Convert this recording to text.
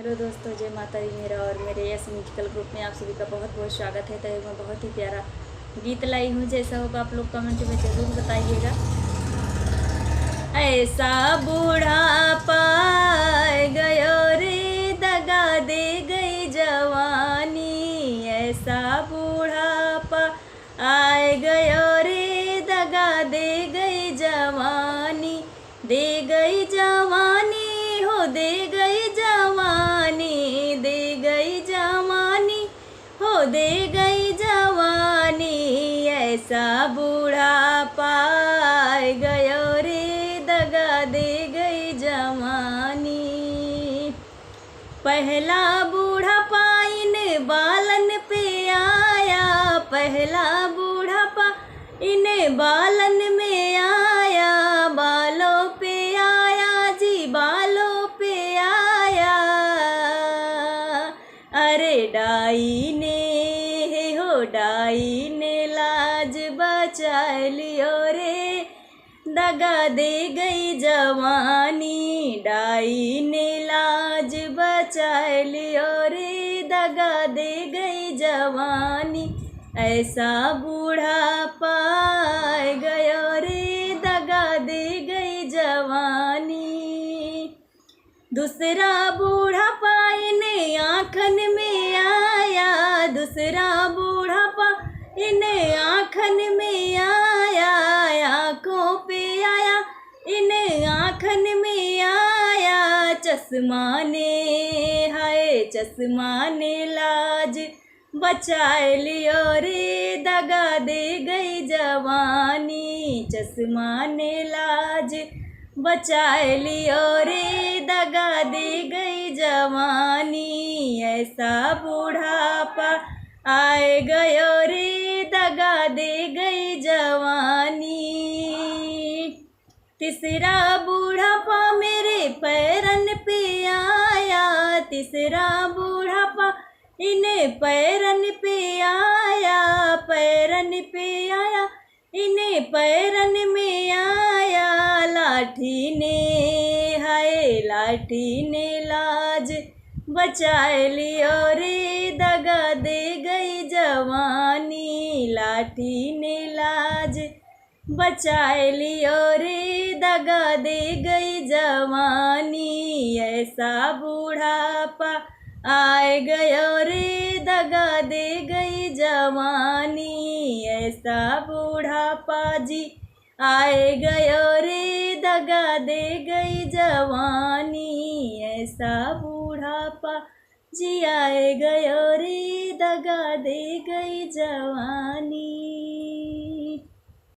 Hello दोस्तों, जय माता दी। मेरा और मेरे यस म्यूजिकल ग्रुप में आप सभी का बहुत बहुत स्वागत है। तो मैं बहुत ही प्यारा गीत लाई हूँ, जैसा होगा आप लोग कमेंट में ज़रूर बताइएगा। ऐसा बूढ़ापा गयो रे, दगा दे गई जवानी। ऐसा बूढ़ापा आए गयो रे, दगा दे गई जवानी। दे गई जवानी हो, दे गई जवानी, दे गई जवानी हो, दे गई जवानी। ऐसा बूढ़ापा आए गयो रे, दगा दे गई जवानी। पहला बूढ़ापा इन बालन पे आया, पहला बूढ़ापा इन बालन में आया। बालों पे आया जी, बालों पे आया। अरे डाई ने हो, डाई ने लाज बचा लियो रे, दगा दे गई जवानी। डाई ने लाज बचा लियो रे, दगा दे गई जवानी। ऐसा बूढ़ापा आए गयो रे, दगा दे गई जवानी। दूसरा बूढ़ापा इन आँखन में आया, दूसरा बूढ़ापा इन आँखन में आया। आँखों पे आया, इन आँखन में आया। चश्मा ने हाय, चश्मा ने लाज बचा लियो रे, दगा दे गई जवानी। चश्मा ने लाज बचा लियो रे, दगा दे गई जवानी। ऐसा बूढ़ापा आए गयो रे, दगा दे गई जवानी। तीसरा बूढ़ापा मेरे पैरन पे आया, तीसरा बूढ़ापा इन पैरन पे आया। पैरन पे आया, इन पैरन में आया। लाठी ने हाय, लाठी ने लाज बचा लियो रे, दगा दे गई जवानी। लाठी ने लाज बचा लियो रे, दगा दे गई जवानी। ऐसा बूढ़ापा आए गयो रे, दगा दे गई जवानी। ऐसा बूढ़ापा जी आए गयो रे, दगा दे गई जवानी। ऐसा बूढ़ापा जी आए गयो रे, दगा दे गई जवानी।